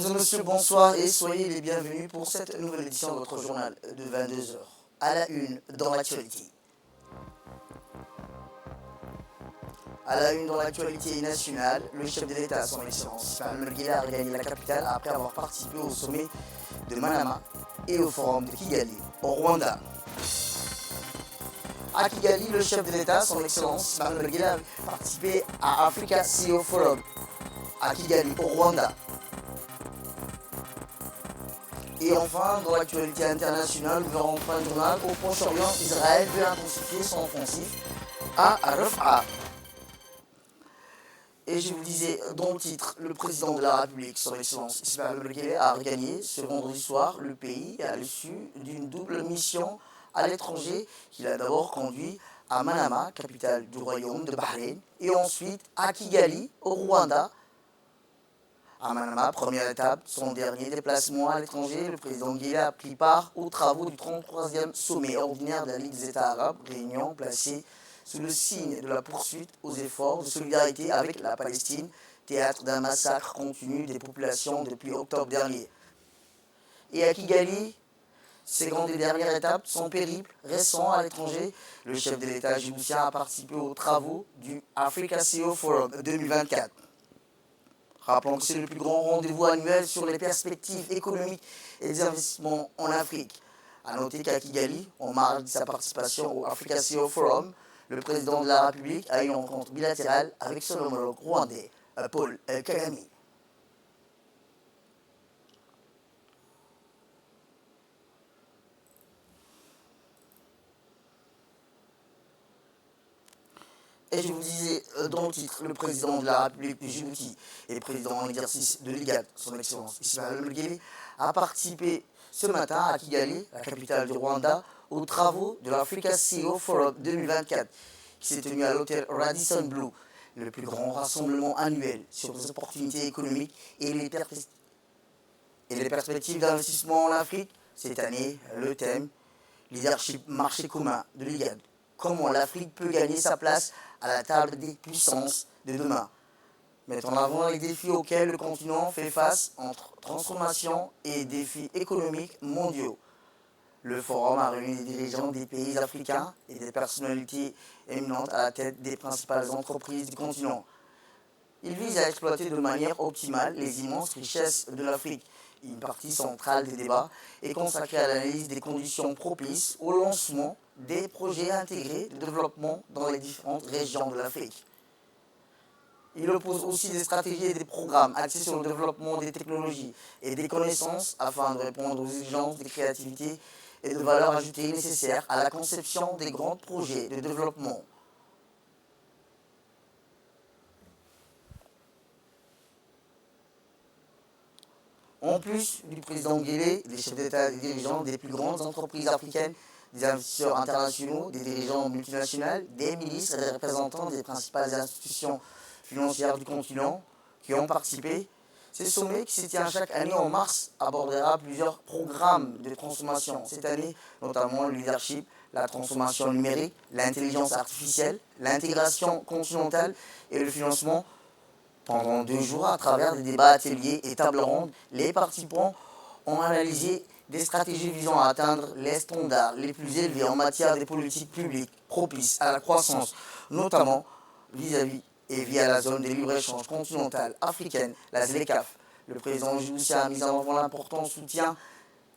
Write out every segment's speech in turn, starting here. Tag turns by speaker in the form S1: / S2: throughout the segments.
S1: Mesdames et messieurs, bonsoir et soyez les bienvenus pour cette nouvelle édition de votre journal de 22 heures. À la une dans l'actualité. À la une dans l'actualité nationale, le chef de l'État, son Excellence Ismaël Omar Guelleh, a regagné la capitale après avoir participé au sommet de Manama et au forum de Kigali, au Rwanda. À Kigali, le chef de l'État, son Excellence Ismaël Omar Guelleh, a participé à Africa CEO Forum à Kigali, au Rwanda. Et enfin, dans l'actualité internationale, nous verrons en fin de journal, au Proche-Orient, Israël veut intensifier son offensive à Rafah. Et je vous disais dans le titre, le président de la République, son Excellence Ismaël Omar Guelleh, a regagné ce vendredi soir le pays à l'issue d'une double mission à l'étranger qu'il a d'abord conduit à Manama, capitale du royaume de Bahreïn, et ensuite à Kigali, au Rwanda. À Manama, première étape, son dernier déplacement à l'étranger, le président Guelleh a pris part aux travaux du 33e sommet ordinaire de la Ligue des États arabes, réunion placée sous le signe de la poursuite aux efforts de solidarité avec la Palestine, théâtre d'un massacre continu des populations depuis octobre dernier. Et à Kigali, seconde et dernière étape, son périple récent à l'étranger, le chef de l'État djiboutien a participé aux travaux du Africa CEO Forum 2024. Rappelons que c'est le plus grand rendez-vous annuel sur les perspectives économiques et des investissements en Afrique. A noter qu'à Kigali, en marge de sa participation au Africa CEO Forum, le président de la République a eu une rencontre bilatérale avec son homologue rwandais, Paul Kagame. Et je vous disais dans le titre, le président de la République de Djibouti et président en exercice de l'IGAD, son Excellence Ismaël Omar Guelleh, a participé ce matin à Kigali, la capitale du Rwanda, aux travaux de l'Africa CEO Forum 2024, qui s'est tenu à l'hôtel Radisson Blu, le plus grand rassemblement annuel sur les opportunités économiques et les perspectives d'investissement en Afrique. Cette année, le thème Leadership marché commun de l'IGAD. Comment l'Afrique peut gagner sa place à la table des puissances de demain. Mettre en avant les défis auxquels le continent fait face entre transformation et défis économiques mondiaux. Le forum a réuni des dirigeants des pays africains et des personnalités éminentes à la tête des principales entreprises du continent. Il vise à exploiter de manière optimale les immenses richesses de l'Afrique. Une partie centrale des débats est consacrée à l'analyse des conditions propices au lancement des projets intégrés de développement dans les différentes régions de l'Afrique. Il oppose aussi des stratégies et des programmes axés sur le développement des technologies et des connaissances afin de répondre aux exigences de créativité et de valeur ajoutée nécessaires à la conception des grands projets de développement. En plus du président Guelleh, des chefs d'État et des dirigeants des plus grandes entreprises africaines, des investisseurs internationaux, des dirigeants multinationales, des ministres et des représentants des principales institutions financières du continent qui ont participé. Ce sommet, qui se tient chaque année en mars, abordera plusieurs programmes de transformation. Cette année, notamment le leadership, la transformation numérique, l'intelligence artificielle, l'intégration continentale et le financement. Pendant 2 jours, à travers des débats, ateliers et tables rondes, les participants ont analysé des stratégies visant à atteindre les standards les plus élevés en matière des politiques publiques propices à la croissance, notamment vis-à-vis et via la zone de libre-échange continentale africaine, la ZLECAf. Le président djiboutien a mis en avant l'important soutien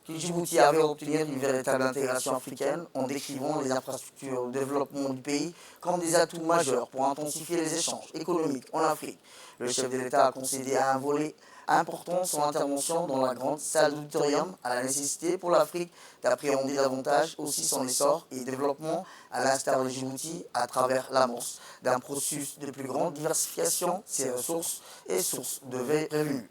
S1: que Djibouti avait à obtenir une véritable intégration africaine en décrivant les infrastructures de développement du pays comme des atouts majeurs pour intensifier les échanges économiques en Afrique. Le chef de l'État a concédé à un volet important son intervention dans la grande salle d'auditorium à la nécessité pour l'Afrique d'appréhender davantage aussi son essor et développement à l'instar de Djibouti à travers l'amorce d'un processus de plus grande diversification de ses ressources et sources de revenus.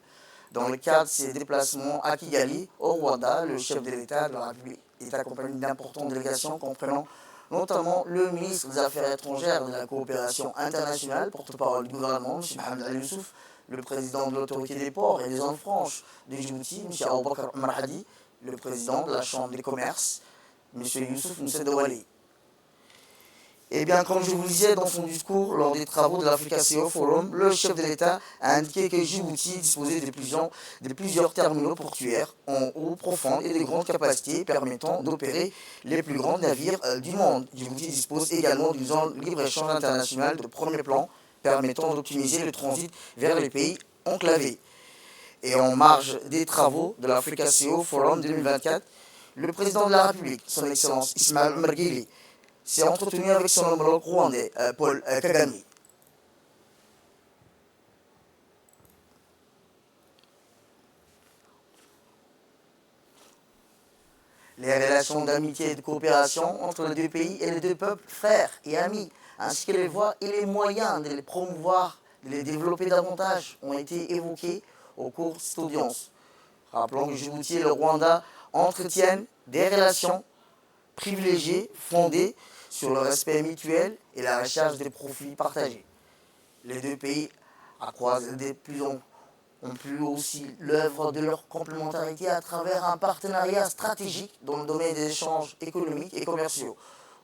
S1: Dans le cadre de ses déplacements à Kigali, au Rwanda, le chef de l'État de la République est accompagné d'importantes délégations comprenant notamment le ministre des Affaires étrangères et de la coopération internationale, porte-parole du gouvernement, M. Mohamed Ali Youssouf, le président de l'autorité des ports et des zones franches de Djibouti, M. Aboubakar Omar Hadi, le président de la Chambre des commerces, M. Youssouf Moussa Dawali. Eh bien, comme je vous le disais dans son discours lors des travaux de l'Africa CEO Forum, le chef de l'État a indiqué que Djibouti disposait de plusieurs terminaux portuaires en eau profonde et de grandes capacités permettant d'opérer les plus grands navires du monde. Djibouti dispose également d'une zone libre-échange internationale de premier plan permettant d'optimiser le transit vers les pays enclavés. Et en marge des travaux de l'Africa CEO Forum 2024, le président de la République, son Excellence Ismaël Omar Guelleh, s'est entretenu avec son homologue rwandais, Paul Kagame. Les relations d'amitié et de coopération entre les deux pays et les deux peuples, frères et amis, ainsi que les voies et les moyens de les promouvoir, de les développer davantage, ont été évoqués au cours de cette audience. Rappelons que Djibouti et le Rwanda entretiennent des relations privilégiées fondées sur le respect mutuel et la recherche des profits partagés. Les deux pays accroissent de plus en ont pu aussi l'œuvre de leur complémentarité à travers un partenariat stratégique dans le domaine des échanges économiques et commerciaux.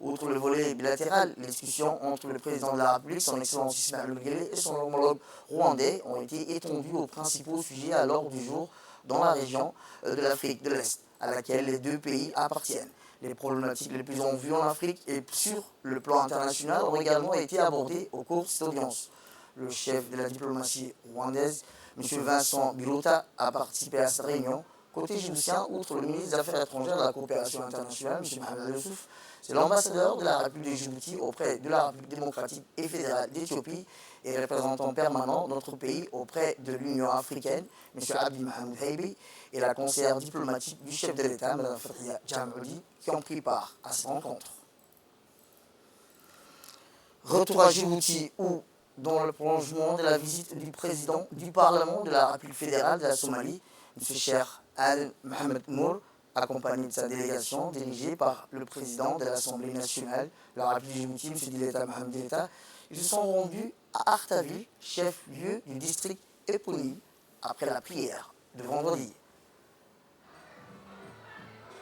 S1: Outre le volet bilatéral, les discussions entre le président de la République, son Excellence Ismaël Guelleh, et son homologue rwandais ont été étendues aux principaux sujets à l'ordre du jour dans la région de l'Afrique de l'Est, à laquelle les deux pays appartiennent. Les problématiques les plus en vue en Afrique et sur le plan international ont également été abordées au cours de cette audience. Le chef de la diplomatie rwandaise, M. Vincent Bilota, a participé à cette réunion. Côté djiboutien, outre le ministre des Affaires étrangères et de la coopération internationale, M. Mohamed Youssouf, c'est l'ambassadeur de la République de Djibouti auprès de la République démocratique et fédérale d'Éthiopie et représentant permanent de notre pays auprès de l'Union africaine, M. Abdi Mohamed Heibi, et la conseillère diplomatique du chef de l'État, Mme Fatia Djamoli, qui ont pris part à cette rencontre. Retour à Djibouti, où dans le prolongement de la visite du président du Parlement de la République fédérale de la Somalie, M. Cheikh Al Mohamed Nour, accompagné de sa délégation dirigée par le président de l'Assemblée nationale de la République de Djibouti, M. Dileta Mohamed Dileta, ils se sont rendus à Artaville, chef-lieu du district éponyme, après la prière de vendredi.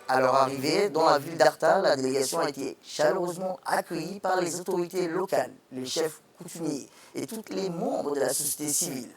S1: À leur arrivée dans la ville d'Arta, la délégation a été chaleureusement accueillie par les autorités locales, les chefs coutumiers et tous les membres de la société civile.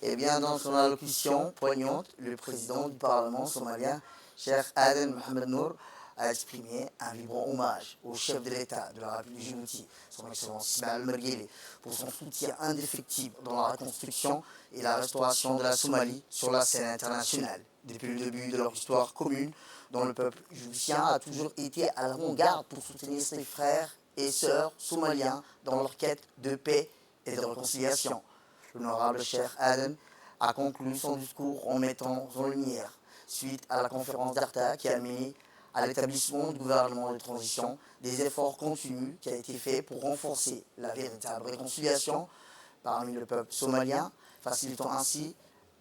S1: Eh bien, dans son allocution poignante, le président du Parlement somalien, Cheikh Aden Mohamed Nour, a exprimé un vibrant hommage au chef de l'État de la République de Djibouti, son Excellence Ismaël Merguele, pour son soutien indéfectible dans la reconstruction et la restauration de la Somalie sur la scène internationale. Depuis le début de leur histoire commune, dont le peuple djiboutien a toujours été à l'avant-garde pour soutenir ses frères et sœurs somaliens dans leur quête de paix et de réconciliation. L'honorable Cheikh Aden a conclu son discours en mettant en lumière, suite à la conférence d'Arta qui a mené à l'établissement du gouvernement de transition, des efforts continus qui ont été faits pour renforcer la véritable réconciliation parmi le peuple somalien, facilitant ainsi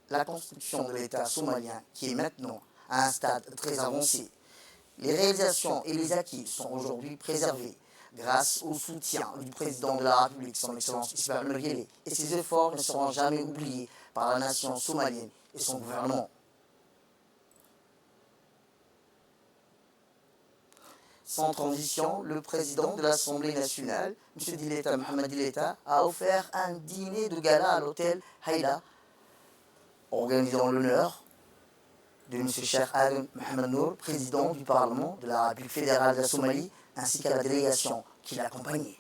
S1: la construction de l'État somalien qui est maintenant à un stade très avancé. Les réalisations et les acquis sont aujourd'hui préservés grâce au soutien du président de la République, son Excellence Ismaël Merguele, et ces efforts ne seront jamais oubliés par la nation somalienne et son gouvernement. Sans transition, le président de l'Assemblée nationale, M. Dileta Mohamed Dileta, a offert un dîner de gala à l'hôtel Haïda, organisant l'honneur de M. Cheikh Aden Mohamed Nour, président du Parlement de la République fédérale de la Somalie, ainsi qu'à la délégation qui l'accompagnait.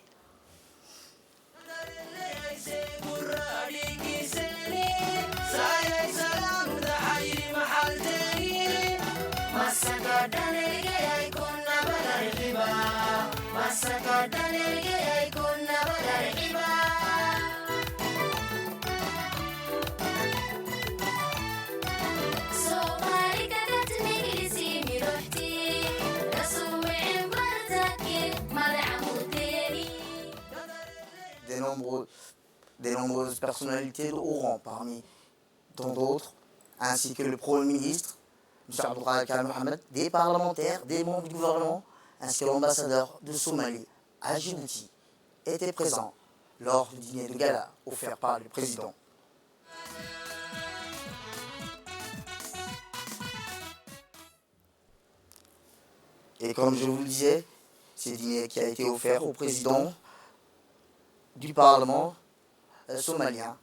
S1: Des nombreuses personnalités de haut rang, parmi tant d'autres, ainsi que le Premier ministre, M. Abdelrahman Mohamed, des parlementaires, des membres du gouvernement, ainsi que l'ambassadeur de Somalie à Djibouti, étaient présents lors du dîner de gala offert par le président. Et comme je vous le disais, ce dîner qui a été offert au président du Parlement somalien.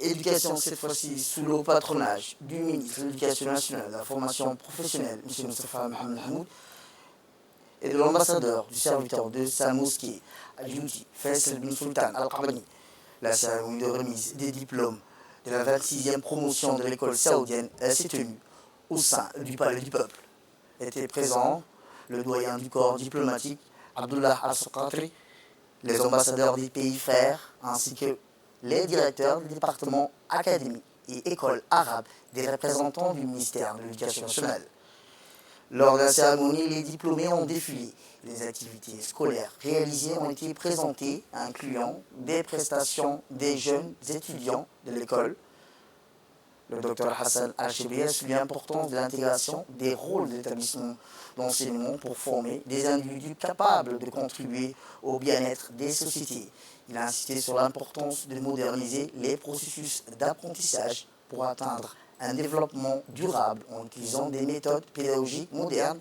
S1: Éducation, cette fois-ci sous le patronage du ministre de l'Éducation nationale, de la formation professionnelle, M. Moustapha Mohamed Hamoud, et de l'ambassadeur du serviteur de sa mosquée à Djibouti, Faisal bin Sultan Al-Qabani. La cérémonie de remise des diplômes de la 26e promotion de l'école saoudienne s'est tenue au sein du Palais du Peuple. Étaient présents le doyen du corps diplomatique, Abdullah Al-Soqatri, les ambassadeurs des pays frères, ainsi que les directeurs des départements académiques et écoles arabes des représentants du ministère de l'Éducation nationale. Lors de la cérémonie, les diplômés ont défilé. Les activités scolaires réalisées ont été présentées, incluant des prestations des jeunes étudiants de l'école. Le Dr Hassan Al-Chibri a souligné l'importance de l'intégration des rôles de l'établissement d'enseignement pour former des individus capables de contribuer au bien-être des sociétés. Il a insisté sur l'importance de moderniser les processus d'apprentissage pour atteindre un développement durable en utilisant des méthodes pédagogiques modernes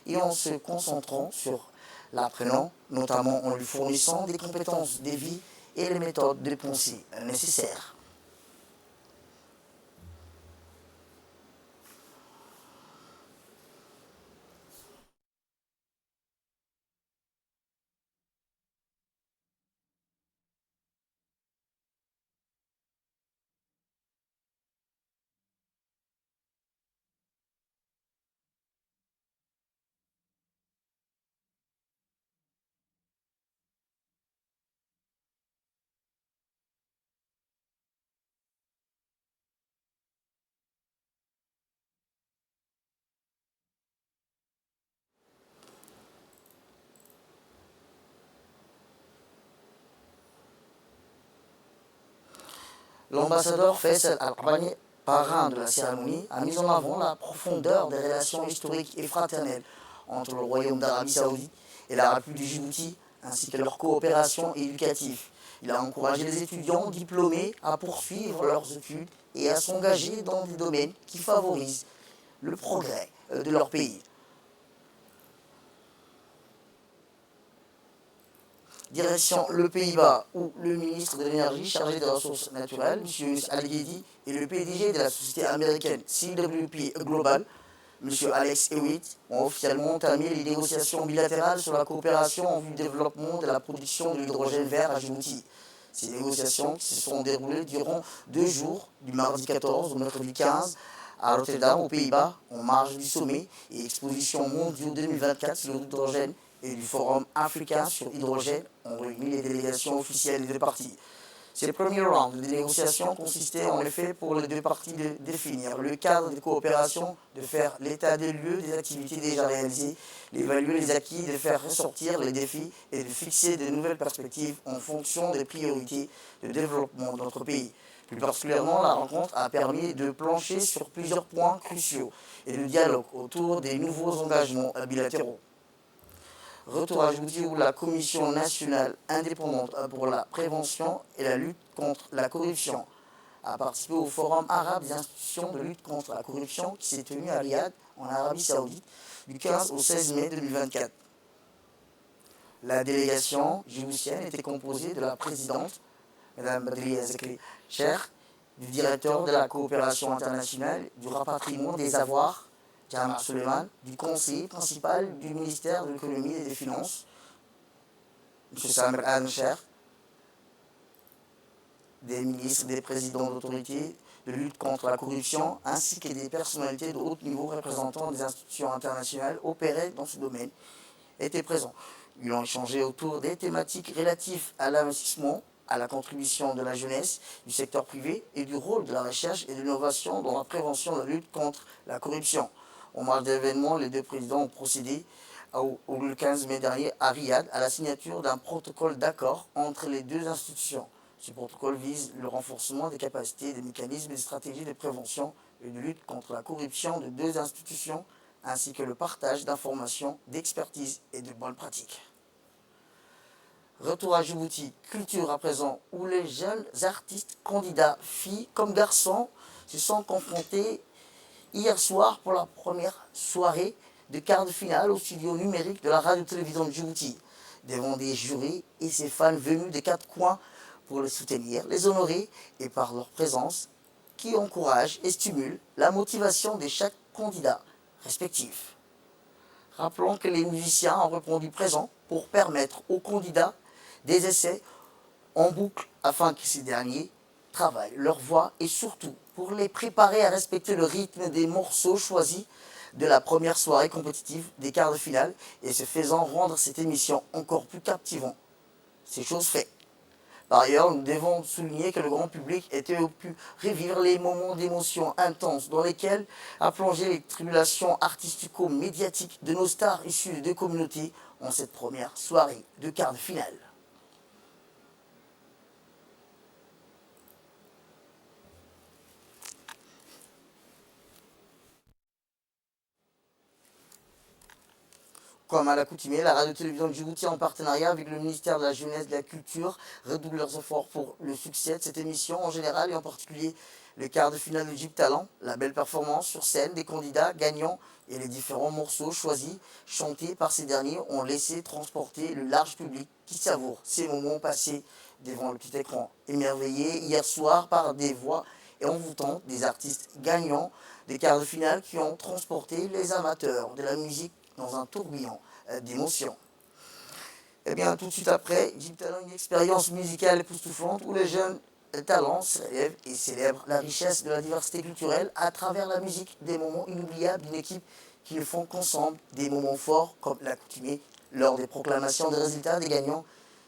S1: et en se concentrant sur l'apprenant, notamment en lui fournissant des compétences de vie et les méthodes de pensée nécessaires. L'ambassadeur Faisal Al-Abani, parrain de la cérémonie, a mis en avant la profondeur des relations historiques et fraternelles entre le Royaume d'Arabie Saoudite et la République du Djibouti, ainsi que leur coopération éducative. Il a encouragé les étudiants diplômés à poursuivre leurs études et à s'engager dans des domaines qui favorisent le progrès de leur pays. Direction le Pays-Bas, où le ministre de l'Énergie chargé des ressources naturelles, M. Yunus Al-Ghedi, et le PDG de la société américaine CWP Global, M. Alex Hewitt, ont officiellement entamé les négociations bilatérales sur la coopération en vue du développement de la production de l'hydrogène vert à Djibouti. Ces négociations qui se sont déroulées durant 2 jours, du mardi 14 au mercredi 15, à Rotterdam, aux Pays-Bas, en marge du sommet et exposition mondiale 2024 sur l'hydrogène et du Forum africain sur l'hydrogène ont réuni les délégations officielles des deux parties. Ces premiers rounds de négociations consistaient en effet pour les deux parties de définir le cadre de coopération, de faire l'état des lieux des activités déjà réalisées, d'évaluer les acquis, de faire ressortir les défis et de fixer de nouvelles perspectives en fonction des priorités de développement de notre pays. Plus particulièrement, la rencontre a permis de plancher sur plusieurs points cruciaux et de dialogue autour des nouveaux engagements bilatéraux. Retour à Djibouti où la Commission nationale indépendante pour la prévention et la lutte contre la corruption a participé au Forum arabe des institutions de lutte contre la corruption qui s'est tenu à Riyad, en Arabie Saoudite, du 15 au 16 mai 2024. La délégation djiboutienne était composée de la présidente, Mme Badriya Zakri Cher, du directeur de la coopération internationale, du rapatriement des avoirs, Jamal Suleiman, du conseiller principal du ministère de l'économie et des finances, M. Samir Al-Cher, des ministres, des présidents d'autorités de lutte contre la corruption, ainsi que des personnalités de haut niveau représentant des institutions internationales opérées dans ce domaine, étaient présents. Ils ont échangé autour des thématiques relatives à l'investissement, à la contribution de la jeunesse, du secteur privé et du rôle de la recherche et de l'innovation dans la prévention de la lutte contre la corruption. En marge d'événements, les deux présidents ont procédé le 15 mai dernier à Riyad à la signature d'un protocole d'accord entre les deux institutions. Ce protocole vise le renforcement des capacités, des mécanismes et des stratégies de prévention et de lutte contre la corruption de deux institutions, ainsi que le partage d'informations, d'expertise et de bonnes pratiques. Retour à Djibouti, culture à présent, où les jeunes artistes, candidats, filles comme garçons, se sont confrontés hier soir pour la première soirée de quart de finale au studio numérique de la radio-télévision de Djibouti, devant des jurys et ses fans venus des 4 coins pour les soutenir, les honorer et par leur présence qui encourage et stimule la motivation de chaque candidat respectif. Rappelons que les musiciens ont répondu présent pour permettre aux candidats des essais en boucle afin que ces derniers travaillent leur voix et surtout pour les préparer à respecter le rythme des morceaux choisis de la première soirée compétitive des quarts de finale et se faisant rendre cette émission encore plus captivante. C'est chose faite. Par ailleurs, nous devons souligner que le grand public était pu revivre les moments d'émotion intense dans lesquels a plongé les tribulations artistico-médiatiques de nos stars issues des deux communautés en cette première soirée de quart de finale. Comme à l'accoutumée, la radio-télévision de Djibouti, en partenariat avec le ministère de la Jeunesse et de la Culture, redouble leurs efforts pour le succès de cette émission en général et en particulier le quart de finale de Djib Talent, la belle performance sur scène des candidats gagnants et les différents morceaux choisis, chantés par ces derniers, ont laissé transporter le large public qui savoure ces moments passés devant le petit écran, émerveillé hier soir par des voix et envoûtantes des artistes gagnants des quarts de finale qui ont transporté les amateurs de la musique dans un tourbillon d'émotions. Et bien, tout de suite après, Djib Talent, une expérience musicale époustouflante où les jeunes talents se relèvent et célèbrent la richesse de la diversité culturelle à travers la musique, des moments inoubliables d'une équipe qui ne font qu'ensemble, des moments forts comme l'accoutumée lors des proclamations des résultats des gagnants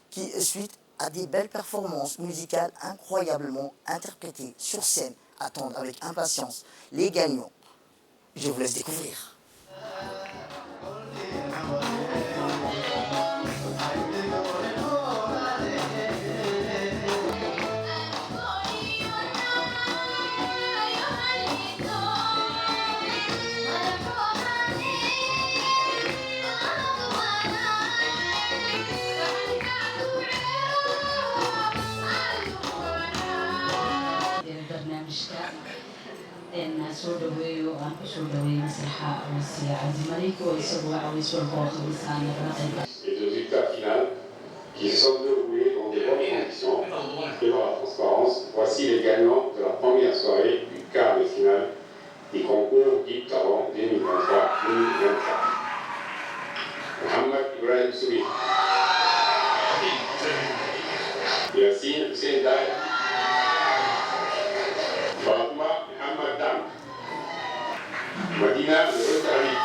S1: qui, suite à des belles performances musicales incroyablement interprétées sur scène, attendent avec impatience les gagnants. Je vous laisse découvrir.
S2: soo dhaweeyo aan ku soo dhaweeyo masraxa wasiya Cabdimalik oo isagu waxa uu soo qooqaysan nagala
S3: Les résultats finaux qui se sont déroulés dans de bonnes conditions et dans la transparence. Voici les gagnants de la première soirée du quart de finale du concours Djib Talent 2023-2024. Mohamed Ibrahim Souri, Yassine Hussein Daï, Fatma Mohamed Dam, Madina Rotari.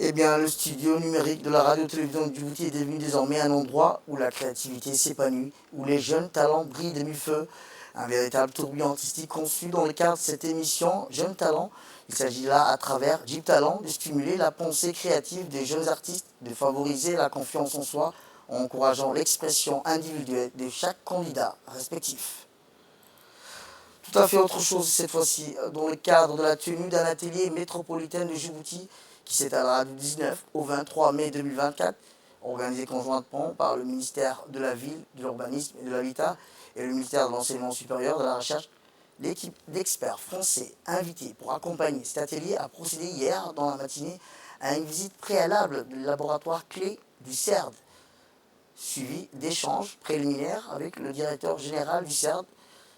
S1: Eh bien, le studio numérique de la radio-télévision de Djibouti est devenu désormais un endroit où la créativité s'épanouit, où les jeunes talents brillent de mille feux. Un véritable tourbillon artistique conçu dans le cadre de cette émission Jeunes Talents. Il s'agit là, à travers Djib Talent, de stimuler la pensée créative des jeunes artistes, de favoriser la confiance en soi en encourageant l'expression individuelle de chaque candidat respectif. Tout à fait autre chose cette fois-ci, dans le cadre de la tenue d'un atelier métropolitain de Djibouti qui s'étalera du 19 au 23 mai 2024, organisé conjointement par le ministère de la Ville, de l'Urbanisme et de l'Habitat et le ministère de l'Enseignement supérieur, de la Recherche. L'équipe d'experts français invités pour accompagner cet atelier a procédé hier dans la matinée à une visite préalable du laboratoire clé du CERD, suivi d'échanges préliminaires avec le directeur général du CERD,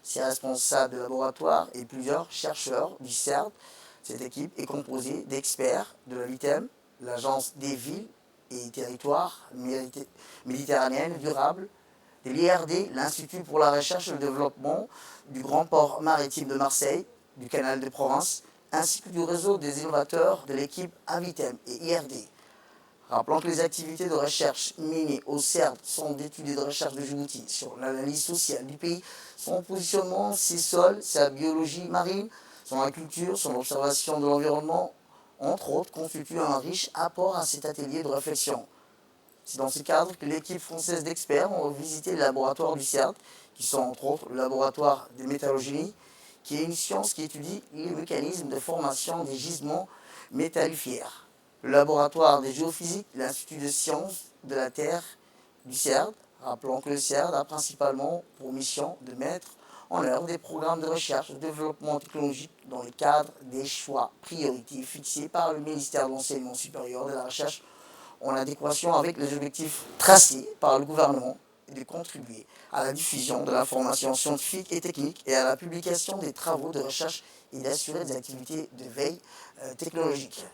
S1: ses responsables de laboratoire et plusieurs chercheurs du CERD. Cette équipe est composée d'experts de la LITEM, l'Agence des villes et territoires méditerranéennes durables, de l'IRD, l'Institut pour la recherche et le développement du Grand Port maritime de Marseille, du Canal de Provence, ainsi que du réseau des innovateurs de l'équipe Avitem et IRD. Rappelons que les activités de recherche menées au CERD sont d'études et de recherche de Djibouti sur l'analyse sociale du pays, son positionnement, ses sols, sa biologie marine, son agriculture, son observation de l'environnement, entre autres, constituent un riche apport à cet atelier de réflexion. C'est dans ce cadre que l'équipe française d'experts ont visité les laboratoires du CERD, qui sont entre autres le laboratoire de métallogénie, qui est une science qui étudie les mécanismes de formation des gisements métallifères. Le laboratoire de géophysique, l'Institut de sciences de la Terre du CERD. Rappelons que le CERD a principalement pour mission de mettre en œuvre des programmes de recherche et de développement technologique dans le cadre des choix priorités fixés par le ministère de l'Enseignement supérieur et de la Recherche en adéquation avec les objectifs tracés par le gouvernement et de contribuer à la diffusion de l'information scientifique et technique et à la publication des travaux de recherche et d'assurer des activités de veille technologique.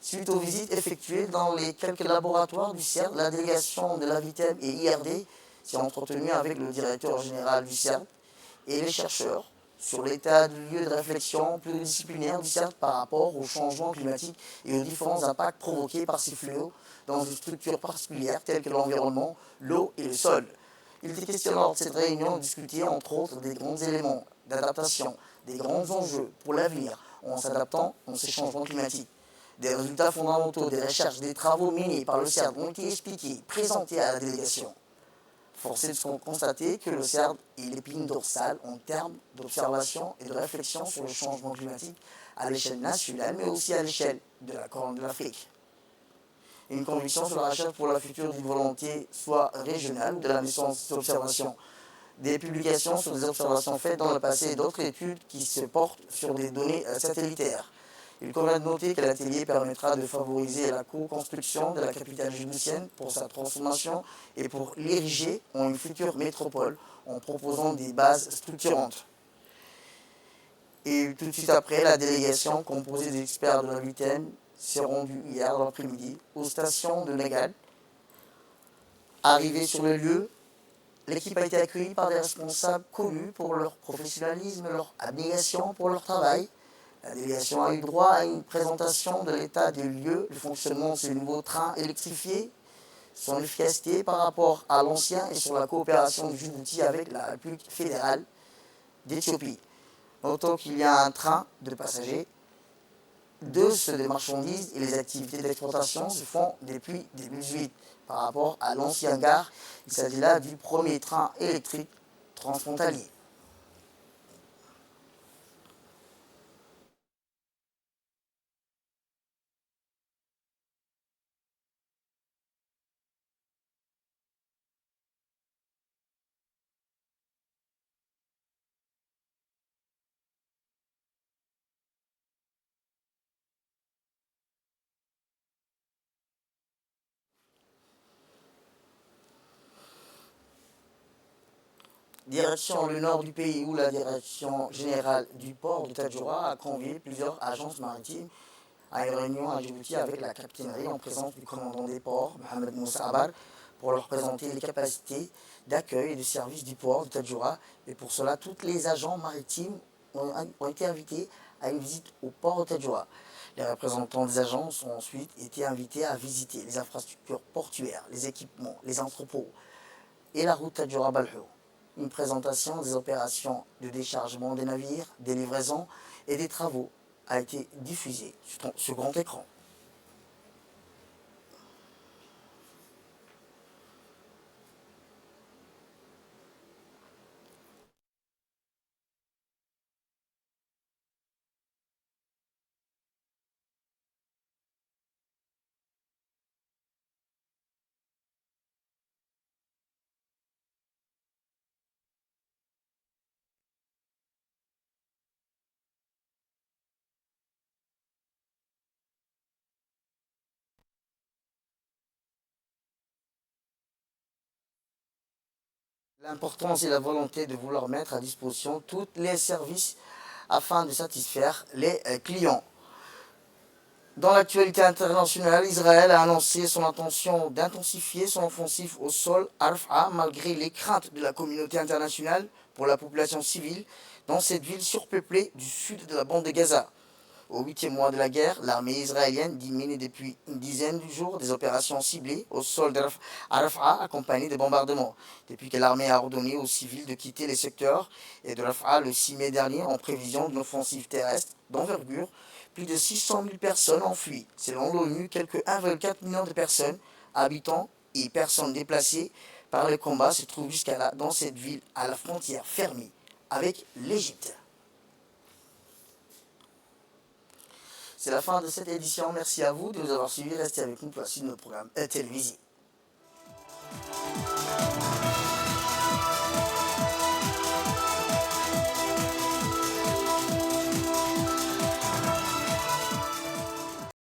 S1: Suite aux visites effectuées dans les quelques laboratoires du CERD, la délégation de l'Avitem et IRD s'est entretenue avec le directeur général du CERD et les chercheurs sur l'état du lieu de réflexion pluridisciplinaire du CERD par rapport au changement climatique et aux différents impacts provoqués par ces fléaux dans une structure particulière telle que l'environnement, l'eau et le sol. Il était question lors de cette réunion de discuter entre autres des grands éléments d'adaptation, des grands enjeux pour l'avenir en s'adaptant à ces changements climatiques. Des résultats fondamentaux des recherches, des travaux menés par le CERD ont été expliqués, présentés à la délégation. Force est de constater que le CERD est l'épine dorsale en termes d'observation et de réflexion sur le changement climatique à l'échelle nationale, mais aussi à l'échelle de la Corne de l'Afrique. Une conviction sur la recherche pour la future d'une volonté soit régionale de la naissance d'observation. Des publications sur des observations faites dans le passé et d'autres études qui se portent sur des données satellitaires. Il convient de noter que l'atelier permettra de favoriser la co-construction de la capitale djiboutienne pour sa transformation et pour l'ériger en une future métropole en proposant des bases structurantes. Et tout de suite après, la délégation composée d'experts de la VITEM s'est rendue hier dans l'après-midi aux stations de Nagal. Arrivée sur le lieu, l'équipe a été accueillie par des responsables connus pour leur professionnalisme, leur abnégation pour leur travail. La délégation a eu droit à une présentation de l'état des lieux, du fonctionnement de ce nouveau train électrifié, son efficacité par rapport à l'ancien et sur la coopération du Djibouti avec la République fédérale d'Éthiopie. Notons qu'il y a un train de passagers, ceux des marchandises et les activités d'exploitation se font depuis 2018. Par rapport à l'ancien gare, il s'agit là du premier train électrique transfrontalier. Direction le nord du pays où la direction générale du port de Tadjoura a convié plusieurs agences maritimes à une réunion à Djibouti avec la capitainerie en présence du commandant des ports, Mohamed Moussa Abar, pour leur présenter les capacités d'accueil et de service du port de Tadjoura. Et pour cela, tous les agents maritimes ont été invités à une visite au port de Tadjoura. Les représentants des agences ont ensuite été invités à visiter les infrastructures portuaires, les équipements, les entrepôts et la route Tadjoura-Balhou. Une présentation des opérations de déchargement des navires, des livraisons et des travaux a été diffusée sur grand écran. L'importance et la volonté de vouloir mettre à disposition tous les services afin de satisfaire les clients. Dans l'actualité internationale, Israël a annoncé son intention d'intensifier son offensive au sol Arafat malgré les craintes de la communauté internationale pour la population civile dans cette ville surpeuplée du sud de la bande de Gaza. Au 8e mois de la guerre, l'armée israélienne diminue depuis une dizaine de jours des opérations ciblées au sol d'Arafat accompagnées de bombardements. Depuis que l'armée a ordonné aux civils de quitter les secteurs et de Rafah le 6 mai dernier en prévision d'une offensive terrestre d'envergure, plus de 600 000 personnes ont fui. Selon l'ONU, quelques 1,4 million de personnes, habitants et personnes déplacées par les combats se trouvent jusqu'à là dans cette ville à la frontière fermée avec l'Égypte. C'est la fin de cette édition. Merci à vous de nous avoir suivis. Restez avec nous pour la suite de notre programme télévisé.